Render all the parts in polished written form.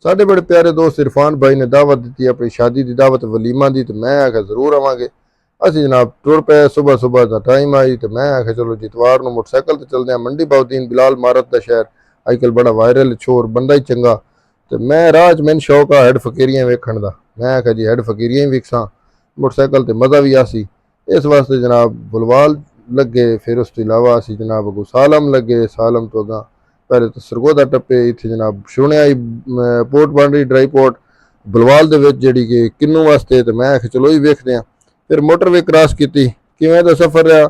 साढ़े बड़े प्यारे दोस्त इरफान भाई ने दावत दी अपनी शादी की दावत वलीमा की, तो मैं आख्या जरूर आवांगे। असी जनाब टुर पे सुबह सुबह का टाइम आई, तो मैं आख्या चलो जितवार को मोटरसाइकिल तो चलते हैं मंडी बाउद्दीन बिलाल मारत का शहर अजकल बड़ा वायरल छोर बंदा ही चंगा। तो मैं राह मैंने शौक आ हैड फकीरियां वेखण का, मैं आख्या जी हैड फकीरियां ही विकसा मोटरसाइकिल तो मज़ा भी आसी। इस वास्ते जनाब बुलवाल लगे, फिर उस तो इलावा असी जनाब अगू सालम लगे, सालम तो अगा पहले तो सरगोदा टप्पे, इत्थे जनाब सुने आई पोर्ट बन रही ड्राई पोर्ट बुलवाल दे विच जिहड़ी कि किन्नू वास्ते, तो मैं आख्या चलो ही वेखदे आं। फिर मोटरवे क्रॉस की, किवें दा सफर रहा,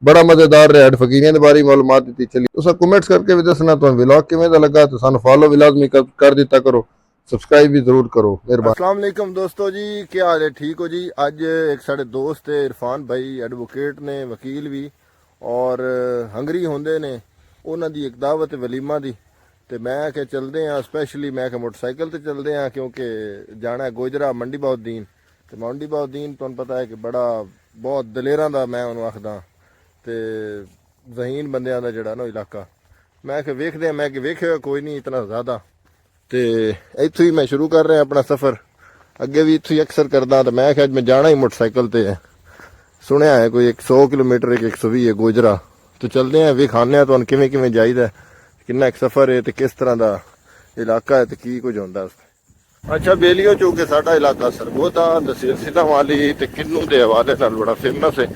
बड़ा मज़ेदार रहा। हैड फकीरियां दे बारे मालूमात दी चली, तुसां कमेंट्स करके भी दसना तुहानूं व्लॉग किवें दा लगा, तो सानूं फॉलो भी लाजमी कर दिता करो, सब्सक्राइब भी जरूर करो, मेहरबानी। अस्सलाम वालेकुम दोस्तों जी, क्या हाल है? ठीक हो जी? अज एक साढ़े दोस्त है इरफान भाई, एडवोकेट ने, वकील भी और हंगरी होंदे ने, उन्हां दी एक दावत वलीमा दी। तो मैं आख्या चलते हैं, स्पैशली मैं आख्या मोटरसाइकिल तो चलते हैं क्योंकि जाना है गोजरा मंडी बाउद्दीन। तो मंडी बाउद्दीन तुहानूं पता है कि बड़ा बहुत दलेरां दा मैं उन्होंने आखदा तो जहीन बंदियां दा जिहड़ा ना इलाका। मैं आख्या वेखदे हैं, मैं कि वेखिया कोई नहीं इतना ज़्यादा। तो इत्थों ही मैं शुरू कर रहा अपना सफ़र, अगे भी इत्थों ही अक्सर करदा। तो मैं आख्या मैं जाना ही मोटरसाइकिल ते है, सुनिया है कोई 100 किलोमीटर 120 है गोजरा। तो चलते हैं विखाने तुहानूं किवें किवें जाईदा, किन्ना एक सफ़र है, तो किस तरह का इलाका है, तो की कुछ होंदा। अच्छा बेलियो चौके साडा इलाका सरगोदा तहसील सिलांवाली ते किन्नू के हवाले नाल बड़ा फेमस है।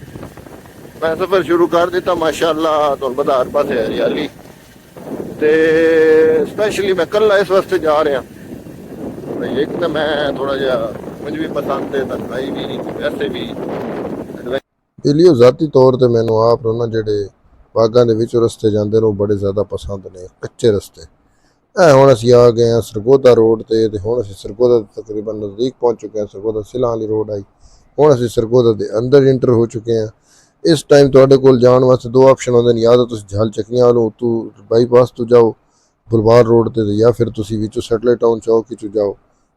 मैं सफ़र शुरू कर दिता माशाअल्लाह, तुहानूं पता हर पासे हरियाली। तो स्पैशली मैं कल्ला इस वास्ते जा रहा भाई, एक तो मैं थोड़ा जिहा मुझे भी पसंद है भाई भी, वैसे भी बेलियो जाती तौर पर मैनू आप ना जेडे बागां दे विच रस्ते जाते हैं बड़े ज़्यादा पसंद ने, कच्चे रस्ते। हुण असीं आ गए हैं सरगोदा रोड ते, हुण असीं सरगोदा तकरीबन नज़दीक पहुँच चुके हैं। सरगोदा सिलां वाली रोड आई, हुण असीं सरगोदा दे अंदर इंटर हो चुके हैं। इस टाइम तुहाडे कोल जाण वास्ते दो ऑप्शन होंदे ने, या तो तुसीं झल चक्कियां वालों तू बाईपास तो जाओ बुलवाल रोड ते, या फिर तुसीं विचों सैटलाइट टाउन चौक चो जाओ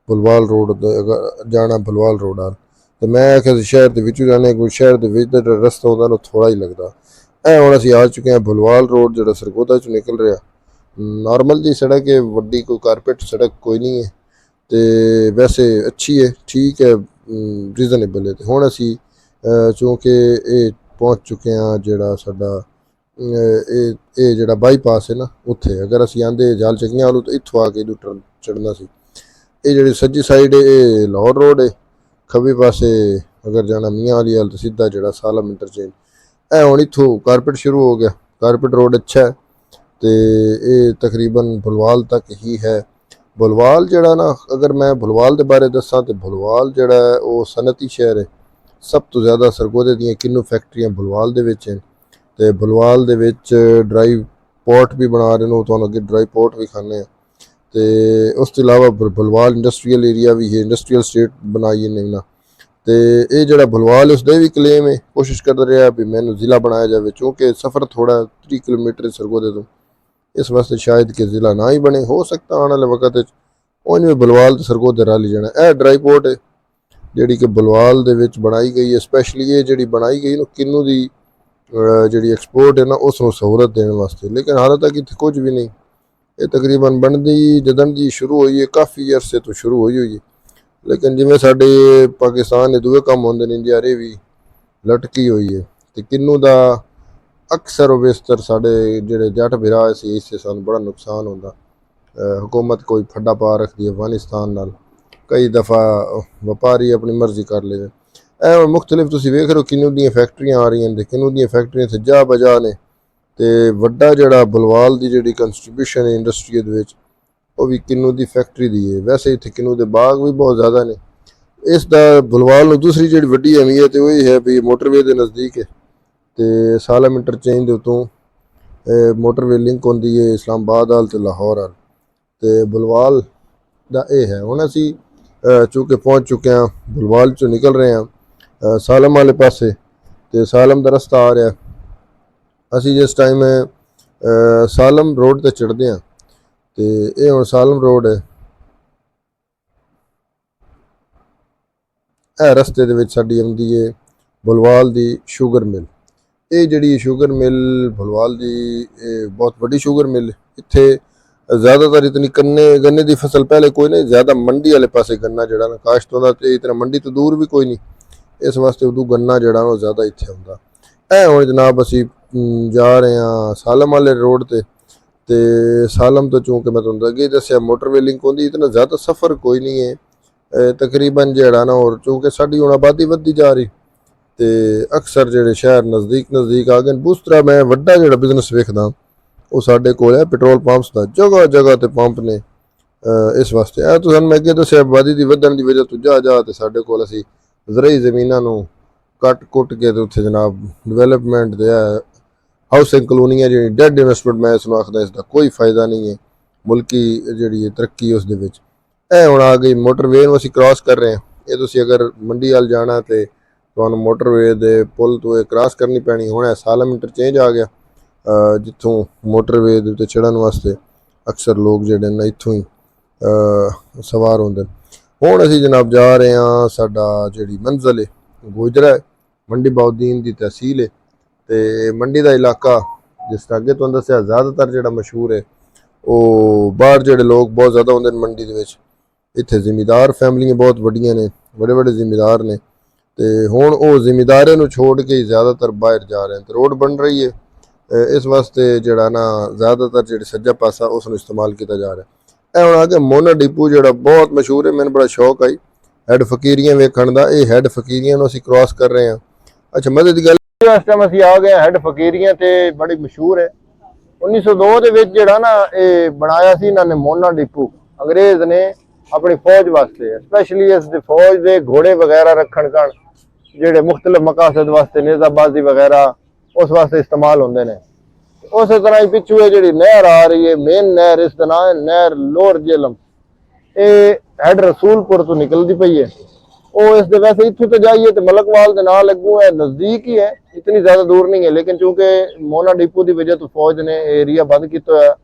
बुलवाल रोड अगर जाना बुलवाल रोड आल। तो मैं आख्या शहर के विचों जाने, कोई शहर के विच दा रस्ता होंदा ना थोड़ा ही लगदा। हुण असीं आ चुके हैं बुलवाल रोड जिहड़ा सरगोदा चों निकल रहा। नॉर्मल जी सड़क है, वड्डी कोई कारपेट सड़क कोई नहीं है, तो वैसे अच्छी है, ठीक है, रीजनेबल है। तो हुण असीं चूँकि ये पहुँच चुके हैं जिहड़ा साडा ये जिहड़ा बाईपास है ना उत्थे, अगर असीं आंदे जाल चक्कियां वालों तो इत्थों आके इधर चढ़ना सी। ये जिहड़ी सज्जी साइड है ये लाहौर रोड है, खब्बे पासे अगर जाना मियाँ वाली हाल तो सीधा जिहड़ा सालम इंटरचेंज हुण इत्थों कारपेट शुरू हो गया। कारपेट रोड अच्छा है, तो ये तकरीबन बुलवाल तक ही है। बुलवाल जड़ा ना, अगर मैं बुलवाल के बारे दसा तो बुलवाल जड़ा है वो सनती शहर है। सब तो ज़्यादा सरगोदे दी किन्नू फैक्ट्रियां बुलवाल दे विच हैं, तो बुलवाल दे विच ड्राई पोर्ट भी बना रहे हैं, तो अगे ड्राई पोर्ट भी खाने। तो उस तो इलावा बुलवाल इंडस्ट्रीयल एरिया भी है, इंडस्ट्रीयल स्टेट बनाई है ना। तो ये जड़ा बुलवाल उसका भी क्लेम है, कोशिश कर रहा भी मैंने ज़िला बनाया जाए, चूँकि सफ़र थोड़ा 30 किलोमीटर सरगोदे तो, इस वास्ते शायद कि ज़िला ना ही बने, हो सकता आने वाले वक्त उन्हें भी बुलवाल तो सरगोदे रल जाना। यह ड्राई पोर्ट है जी कि बुलवाल दे विच बनाई गई है, स्पैशली ये जी बनाई गई ना किन्नू की जी एक्सपोर्ट है ना उसनों सहूलत देने वास्ते। लेकिन हाल तक इतने कुछ भी नहीं, ये तकरीबन बनती जदन की शुरू हुई है, काफ़ी अरसे तो शुरू हुई है। लेकिन जिमें साडे पाकिस्तान के दूए काम होंदे ने, इंडिया रे भी लटकी हुई है। तो किन्नू का अक्सर बेशतर साढ़े जोड़े जट बिरा से इससे सानू बड़ा नुकसान होता। हुकूमत कोई फड्डा पा रखती है अफगानिस्तान नाल, कई दफ़ा व्यापारी अपनी मर्जी कर ले। मुख्तलिफ तुसीं वेख रहे हो किन्नू दी फैक्ट्रियां आ रही हैं, किन्नू दी फैक्ट्रियां से जा बजा ने। तो वड्डा जड़ा बुलवाल की जी कंट्रीब्यूशन है इंडस्ट्री वो भी किन्नू की फैक्ट्री दी है। वैसे इतने किन्नू के बाग भी बहुत ज़्यादा ने। इसका बुलवाल दूसरी जी वड्डी अहमियत वही है भी मोटरवे के नज़दीक है, तो सालम इंटरचेंज के उतों मोटरवे लिंक होंदी है इस्लामाबाद आल तो लाहौर आल। तो बुलवाल का यह है। हुण असीं चूँकि पहुँच चुके हैं बुलवाल चो निकल रहे हैं सालम वाले पासे, तो सालम का रस्ता आ रहा। असीं जिस टाइम सालम रोड ते चढ़ते हैं, तो ये हुण सालम रोड है। यह रस्ते दे विच साडी आउंदी है बुलवाल की शुगर मिल। ये जी शुगर मिल बुलवाल की बहुत बड़ी शुगर मिल, इत्थे ਜ਼ਿਆਦਾਤਰ ਇਤਨੀ ਗੰਨੇ ਦੀ ਫਸਲ ਪਹਿਲੇ ਕੋਈ ਨਹੀਂ, ਜ਼ਿਆਦਾ ਮੰਡੀ ਵਾਲੇ ਪਾਸੇ ਗੰਨਾ ਜਿਹੜਾ ਨਾ ਕਾਸ਼ਤ ਹੁੰਦਾ, ਤੇ ਇਤਨਾ ਮੰਡੀ ਤੋਂ ਦੂਰ ਵੀ ਕੋਈ ਨਹੀਂ, ਇਸ ਵਾਸਤੇ ਉਦੋਂ ਗੰਨਾ ਜਿਹੜਾ ਉਹ ਜ਼ਿਆਦਾ ਇੱਥੇ ਹੁੰਦਾ। ਇਹ ਹੁਣ ਜਨਾਬ ਅਸੀਂ ਜਾ ਰਹੇ ਹਾਂ ਸਾਲਮ ਵਾਲੇ ਰੋਡ ਤੇ ਸਾਲਮ ਤੋਂ ਚूंकि मैं ਤੁਹਾਨੂੰ ਅੱਗੇ ਦੱਸਿਆ ਮੋਟਰਵੇ ਲਿੰਕ ਹੁੰਦੀ, ਇਤਨਾ ਜ਼ਿਆਦਾ ਸਫ਼ਰ ਕੋਈ ਨਹੀਂ ਹੈ ਤਕਰੀਬਨ ਜਿਹੜਾ ਨਾ, ਔਰ ਚूंकि ਸਾਡੀ ਹੁਣ ਆਬਾਦੀ ਵੱਧਦੀ ਜਾ ਰਹੀ ਤੇ ਅਕਸਰ ਜਿਹੜੇ ਸ਼ਹਿਰ ਨਜ਼ਦੀਕ ਆ ਗਏ। ਦੂਸਰਾ ਮੈਂ ਵੱਡਾ ਜਿਹੜਾ ਬਿਜ਼ਨਸ ਵੇਖਦਾ ਉਹ ਸਾਡੇ ਕੋਲ ਹੈ ਪੈਟਰੋਲ ਪੰਪਸ ਦਾ, ਜਗ੍ਹਾ ਤੇ ਪੰਪ ਨੇ। ਇਸ ਵਾਸਤੇ ਇਹ ਤੁਹਾਨੂੰ ਮੈਂ ਅੱਗੇ ਦੱਸਿਆ ਆਬਾਦੀ ਦੀ ਵਧਣ ਦੀ ਵਜ੍ਹਾ ਤੋਂ ਜਾ ਤੇ ਸਾਡੇ ਕੋਲ ਅਸੀਂ ਜ਼ਰਈ ਜ਼ਮੀਨਾਂ ਨੂੰ ਕੱਟ ਕੇ ਤੇ ਉੱਥੇ ਜਨਾਬ ਡਿਵੈਲਪਮੈਂਟ ਦੇ ਹਾਊਸਿੰਗ ਕਲੋਨੀਆਂ ਜਿਹੜੀ ਡੈਡ ਇਨਵੈਸਟਮੈਂਟ ਮੈਂ ਇਸ ਨੂੰ ਆਖਦਾ, ਇਸ ਦਾ ਕੋਈ ਫਾਇਦਾ ਨਹੀਂ ਹੈ ਮੁਲਕੀ ਜਿਹੜੀ ਤਰੱਕੀ ਉਸ ਦੇ ਵਿੱਚ। ਇਹ ਹੁਣ ਆ ਗਈ ਮੋਟਰਵੇ ਨੂੰ ਅਸੀਂ ਕ੍ਰਾਸ ਕਰ ਰਹੇ ਹਾਂ। ਇਹ ਤੁਸੀਂ ਅਗਰ ਮੰਡੀ ਵੱਲ ਜਾਣਾ ਤੇ ਤੁਹਾਨੂੰ ਮੋਟਰਵੇ ਦੇ ਪੁਲ ਤੋਂ ਇਹ ਕ੍ਰਾਸ ਕਰਨੀ ਪੈਣੀ। ਹੁਣ ਇਹ ਸਾਲਮ ਇੰਟਰਚੇਂਜ ਆ ਗਿਆ ਜਿੱਥੋਂ ਮੋਟਰਵੇ ਦੇ ਉੱਤੇ ਚੜ੍ਹਨ ਵਾਸਤੇ ਅਕਸਰ ਲੋਕ ਜਿਹੜੇ ਨੇ ਇੱਥੋਂ ਹੀ ਸਵਾਰ ਹੁੰਦੇ ਨੇ। ਹੁਣ ਅਸੀਂ ਜਨਾਬ ਜਾ ਰਹੇ ਹਾਂ, ਸਾਡਾ ਜਿਹੜੀ ਮੰਜ਼ਿਲ ਹੈ ਗੋਜਰਾ ਹੈ, ਮੰਡੀ ਬਾਉਦੀਨ ਦੀ ਤਹਿਸੀਲ ਹੈ ਤੇ ਮੰਡੀ ਦਾ ਇਲਾਕਾ ਜਿਸ ਤਰ੍ਹਾਂ ਅੱਗੇ ਤੁਹਾਨੂੰ ਦੱਸਿਆ ਜ਼ਿਆਦਾਤਰ ਜਿਹੜਾ ਮਸ਼ਹੂਰ ਹੈ ਉਹ ਬਾਹਰ ਜਿਹੜੇ ਲੋਕ ਬਹੁਤ ਜ਼ਿਆਦਾ ਹੁੰਦੇ ਨੇ ਮੰਡੀ ਦੇ ਵਿੱਚ। ਇੱਥੇ ਜ਼ਿਮੀਦਾਰ ਫੈਮਲੀਆਂ ਬਹੁਤ ਵੱਡੀਆਂ ਨੇ, ਵੱਡੇ ਜ਼ਿਮੀਦਾਰ ਨੇ ਤੇ ਹੁਣ ਉਹ ਜ਼ਿਮੀਦਾਰੇ ਨੂੰ ਛੋੜ ਕੇ ਜ਼ਿਆਦਾਤਰ ਬਾਹਰ ਜਾ ਰਹੇ ਨੇ ਤੇ ਰੋਡ ਬਣ ਰਹੀ ਹੈ। ਇਸ ਵਾਸਤੇ ਜਿਹੜਾ ਨਾ ਜ਼ਿਆਦਾਤਰ ਜਿਹੜੇ ਸੱਜਾ ਪਾਸਾ ਉਸ ਨੂੰ ਇਸਤੇਮਾਲ ਕੀਤਾ ਜਾ ਰਿਹਾ। ਇਹ ਹੁਣ ਆ ਕੇ ਮੋਨਾ ਡਿਪੂ ਜਿਹੜਾ ਬਹੁਤ ਮਸ਼ਹੂਰ ਹੈ, ਮੈਨੂੰ ਬੜਾ ਸ਼ੌਕ ਆਈ ਹੈਡ ਫਕੀਰੀਆਂ ਵੇਖਣ ਦਾ। ਇਹ ਹੈਡ ਫਕੀਰੀਆਂ ਨੂੰ ਅਸੀਂ ਕ੍ਰਾਸ ਕਰ ਰਹੇ ਹਾਂ। ਅੱਛਾ ਮਜ਼ੇ ਦੀ ਗੱਲ, ਇਸ ਟਾਈਮ ਅਸੀਂ ਆ ਗਏ ਹੈਡ ਫਕੀਰੀਆਂ ਤੇ ਬੜੀ ਮਸ਼ਹੂਰ ਹੈ। 1902 ਦੇ ਵਿੱਚ ਜਿਹੜਾ ਨਾ ਇਹ ਬਣਾਇਆ ਸੀ ਇਹਨਾਂ ਨੇ ਮੋਨਾ ਡਿਪੂ, ਅੰਗਰੇਜ਼ ਨੇ ਆਪਣੀ ਫੌਜ ਵਾਸਤੇ, ਸਪੈਸ਼ਲੀ ਇਸ ਦੇ ਫੌਜ ਦੇ ਘੋੜੇ ਵਗੈਰਾ ਰੱਖਣ ਕਣ ਜਿਹੜੇ ਮੁxtਲਫ ਮਕਾਸਦ ਵਾਸਤੇ ਨੇਜ਼ਾਬਾਜ਼ੀ ਵਗੈਰਾ ਉਸ ਵਾਸਤੇ ਇਸਤੇਮਾਲ ਹੁੰਦੇ ਨੇ। ਉਸੇ ਤਰ੍ਹਾਂ ਹੀ ਪਿੱਛੂ ਇਹ ਜਿਹੜੀ ਨਹਿਰ ਆ ਰਹੀ ਹੈ ਮੇਨ ਨਹਿਰ, ਇਸ ਦਾ ਨਾਂ ਹੈ ਨਹਿਰ ਲੋਅਰ ਜੇਹਲਮ। ਇਹ ਹੈਡ ਰਸੂਲਪੁਰ ਤੋਂ ਨਿਕਲਦੀ ਪਈ ਹੈ। ਉਹ ਇਸ ਦੇ ਵੈਸੇ ਇੱਥੋਂ ਤੋਂ ਜਾਈਏ ਤੇ ਮਲਕਵਾਲ ਦੇ ਨਾਲ ਲੱਗੂ ਹੈ, ਨਜ਼ਦੀਕ ਹੀ ਹੈ, ਇਤਨੀ ਜ਼ਿਆਦਾ ਦੂਰ ਨਹੀਂ ਹੈ। ਲੇਕਿਨ ਚूंकि ਮੋਨਾ ਡਿਪੂ ਦੀ ਵਜ੍ਹਾ ਤੋਂ ਫੌਜ ਨੇ ਏਰੀਆ ਬੰਦ ਕੀਤਾ ਹੋਇਆ,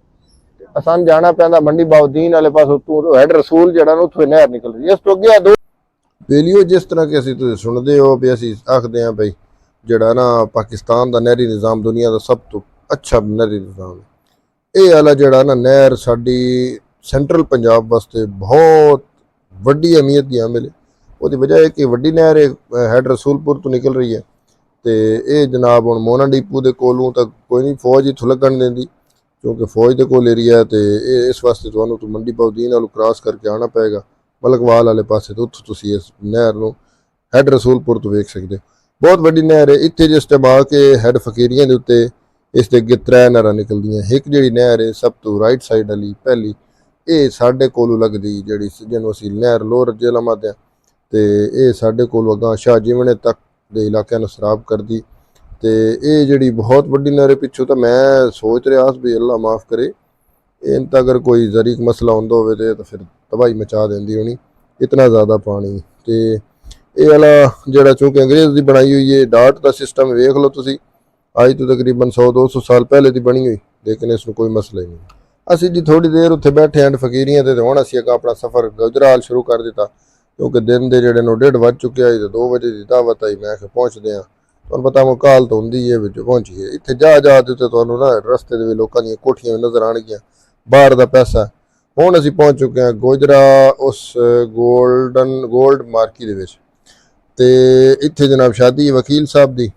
ਆਸਾਨ ਜਾਣਾ ਪੈਂਦਾ ਮੰਡੀ ਬਾਉਦੀਨ ਵਾਲੇ ਪਾਸ ਉੱਤੋਂ ਹੈਡ ਰਸੂਲ ਜਿਹੜਾ ਨਾ ਉੱਥੋਂ ਨਹਿਰ ਨਿਕਲ ਰਹੀ ਹੈ। ਇਸ ਤੋਂ ਅੱਗੇ ਦੋ ਬੇਲੀਓ ਜਿਸ ਤਰ੍ਹਾਂ ਕਿ ਅਸੀਂ ਤੁਸੀਂ ਸੁਣਦੇ ਹੋ ਵੀ ਅਸੀਂ ਆਖਦੇ ਹਾਂ ਬਈ ਜਿਹੜਾ ਨਾ ਪਾਕਿਸਤਾਨ ਦਾ ਨਹਿਰੀ ਨਿਜ਼ਾਮ ਦੁਨੀਆ ਦਾ ਸਭ ਤੋਂ ਅੱਛਾ ਨਹਿਰੀ ਨਿਜ਼ਾਮ ਹੈ। ਇਹ ਵਾਲਾ ਜਿਹੜਾ ਨਾ ਨਹਿਰ ਸਾਡੀ ਸੈਂਟਰਲ ਪੰਜਾਬ ਵਾਸਤੇ ਬਹੁਤ ਵੱਡੀ ਅਹਿਮੀਅਤ ਦੀ ਹਾਮਿਲ ਹੈ। ਉਹਦੀ ਵਜ੍ਹਾ ਹੈ ਕਿ ਵੱਡੀ ਨਹਿਰ ਹੈਡ ਰਸੂਲਪੁਰ ਤੋਂ ਨਿਕਲ ਰਹੀ ਹੈ ਤੇ ਇਹ ਜਨਾਬ ਹੁਣ ਮੋਨਾ ਡਿਪੂ ਦੇ ਕੋਲੋਂ ਤਾਂ ਕੋਈ ਨਹੀਂ ਫੌਜ ਇੱਥੋਂ ਲੱਗਣ ਦਿੰਦੀ, ਕਿਉਂਕਿ ਫੌਜ ਦੇ ਕੋਲ ਏਰੀਆ ਹੈ ਤੇ ਇਹ ਇਸ ਵਾਸਤੇ ਤੁਹਾਨੂੰ ਤੋਂ ਮੰਡੀ ਬਾਉਦੀਨ ਵੱਲੋਂ ਕ੍ਰਾਸ ਕਰਕੇ ਆਉਣਾ ਪਏਗਾ ਮਲਕਵਾਲ ਵਾਲੇ ਪਾਸੇ ਤੋਂ। ਉੱਥੋਂ ਤੁਸੀਂ ਇਸ ਨਹਿਰ ਨੂੰ ਹੈਡ ਰਸੂਲਪੁਰ ਤੋਂ ਵੇਖ ਸਕਦੇ ਹੋ। ਬਹੁਤ ਵੱਡੀ ਨਹਿਰ ਹੈ। ਇੱਥੇ ਜਿਸ ਟਾਈਮ ਆ ਕੇ ਹੈਡ ਫਕੀਰੀਆਂ ਦੇ ਉੱਤੇ ਇਸ ਦੇ ਅੱਗੇ 3 ਨਹਿਰਾਂ ਨਿਕਲਦੀਆਂ। ਇੱਕ ਜਿਹੜੀ ਨਹਿਰ ਹੈ ਸਭ ਤੋਂ ਰਾਈਟ ਸਾਈਡ ਵਾਲੀ ਪਹਿਲੀ, ਇਹ ਸਾਡੇ ਕੋਲੋਂ ਲੱਗਦੀ ਜਿਹੜੀ ਜਿਹਨੂੰ ਅਸੀਂ ਨਹਿਰ ਲੋਅਰ ਜੇਹਲਮ ਆਖਦੇ ਹਾਂ ਤੇ ਇਹ ਸਾਡੇ ਕੋਲੋਂ ਅੱਗਾ ਸ਼ਾਹ ਜੀਵਣੇ ਤੱਕ ਦੇ ਇਲਾਕਿਆਂ ਨੂੰ ਸਰਾਬ ਕਰਦੀ। ਤੇ ਇਹ ਜਿਹੜੀ ਬਹੁਤ ਵੱਡੀ ਨਹਿਰ ਪਿੱਛੋਂ ਤਾਂ ਮੈਂ ਸੋਚ ਰਿਹਾ ਵੀ ਅੱਲਾ ਮਾਫ ਕਰੇ ਇਹ ਤਾਂ ਅਗਰ ਕੋਈ ਜ਼ਰੀਕ ਮਸਲਾ ਹੁੰਦਾ ਹੋਵੇ ਤਾਂ ਫਿਰ ਤਬਾਹੀ ਮਚਾ ਦਿੰਦੀ ਹੋਣੀ, ਇਤਨਾ ਜ਼ਿਆਦਾ ਪਾਣੀ। ਤੇ ਇਹ ਵਾਲਾ ਜਿਹੜਾ ਚूंकि ਅੰਗਰੇਜ਼ ਦੀ ਬਣਾਈ ਹੋਈ ਹੈ ਡਾਟ ਦਾ ਸਿਸਟਮ ਵੇਖ ਲਓ ਤੁਸੀਂ, ਅੱਜ ਤੋਂ ਤਕਰੀਬਨ 100-200 ਸਾਲ ਪਹਿਲੇ ਦੀ ਬਣੀ ਹੋਈ, ਲੇਕਿਨ ਇਸ ਨੂੰ ਕੋਈ ਮਸਲਾ ਹੀ ਨਹੀਂ। ਅਸੀਂ ਜੀ ਥੋੜੀ ਦੇਰ ਉੱਥੇ ਬੈਠੇ ਹਾਂ ਫਕੀਰੀਆਂ ਤੇ ਹੁਣ ਅਸੀਂ ਅੱਗਾ ਆਪਣਾ ਸਫ਼ਰ ਗੁਜਰਾਲ ਸ਼ੁਰੂ ਕਰ ਦਿੱਤਾ, ਕਿਉਂਕਿ ਦਿਨ ਦੇ ਜਿਹੜੇ ਨੂੰ 1:30 ਵੱਜ ਚੁੱਕਿਆ ਸੀ ਤੇ 2 ਵਜੇ ਦੀ ਦਾਵਤ ਆਈ। ਮੈਂ ਕਿਹਾ ਪਹੁੰਚਦੇ ਹਾਂ, ਤੁਹਾਨੂੰ ਪਤਾ ਮੁਕਾਲ ਤਾਂ ਹੁੰਦੀ ਹੈ ਵਿੱਚ ਪਹੁੰਚੀਏ। ਇੱਥੇ ਜਾ ਦੇ ਉੱਤੇ ਤੁਹਾਨੂੰ ਨਾ ਰਸਤੇ ਦੇ ਵਿੱਚ ਲੋਕਾਂ ਦੀਆਂ ਕੋਠੀਆਂ ਨਜ਼ਰ ਆਉਣਗੀਆਂ, ਬਾਹਰ ਦਾ ਪੈਸਾ। ਹੁਣ ਅਸੀਂ ਪਹੁੰਚ ਚੁੱਕੇ ਹਾਂ ਗੋਜਰਾ ਉਸ ਗੋਲਡ ਮਾਰਕੀ ਦੇ ਵਿੱਚ ਤੇ ਇੱਥੇ ਜਨਾਬ ਸ਼ਾਦੀ ਵਕੀਲ ਸਾਹਿਬ ਦੀ।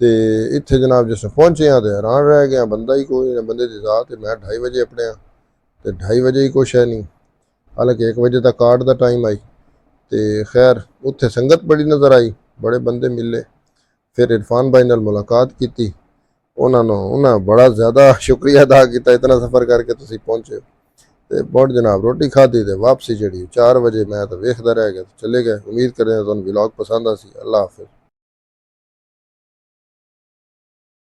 ਤੇ ਇੱਥੇ ਜਨਾਬ ਜਿਸ ਪਹੁੰਚੇ ਹਾਂ ਤੇ ਹੈਰਾਨ ਰਹਿ ਗਿਆ, ਬੰਦਾ ਹੀ ਕੋਈ ਨਾ, ਬੰਦੇ ਦੀ ਜ਼ਾਤ। ਮੈਂ 2:30 ਵਜੇ ਆਪਣੇ ਤੇ 2:30 ਵਜੇ ਹੀ ਕੁਛ ਹੈ ਨਹੀਂ, ਹਾਲਾਂਕਿ 1 ਵਜੇ ਦਾ ਕਾਰਡ ਦਾ ਟਾਈਮ ਆਈ। ਤੇ ਖੈਰ ਉੱਥੇ ਸੰਗਤ ਬੜੀ ਨਜ਼ਰ ਆਈ, ਬੜੇ ਬੰਦੇ ਮਿਲੇ। ਫਿਰ ਇਰਫਾਨ ਭਾਈ ਨਾਲ ਮੁਲਾਕਾਤ ਕੀਤੀ, ਉਹਨਾਂ ਬੜਾ ਜ਼ਿਆਦਾ ਸ਼ੁਕਰੀਆ ਅਦਾ ਕੀਤਾ, ਇਤਨਾ ਸਫ਼ਰ ਕਰਕੇ ਤੁਸੀਂ ਪਹੁੰਚੇ। ਤੇ ਬਹੁਤ ਜਨਾਬ ਰੋਟੀ ਖਾਧੀ ਤੇ ਵਾਪਸੀ ਜਿਹੜੀ 4 ਵਜੇ ਮੈਂ ਤਾਂ ਵੇਖਦਾ ਰਹਿ ਗਿਆ, ਚਲੇ ਗਏ। ਉਮੀਦ ਕਰਦੇ ਹਾਂ ਤੁਹਾਨੂੰ ਵਲੌਗ ਪਸੰਦ ਆ ਸੀ। ਅੱਲਾ ਹਾਫਿਜ਼।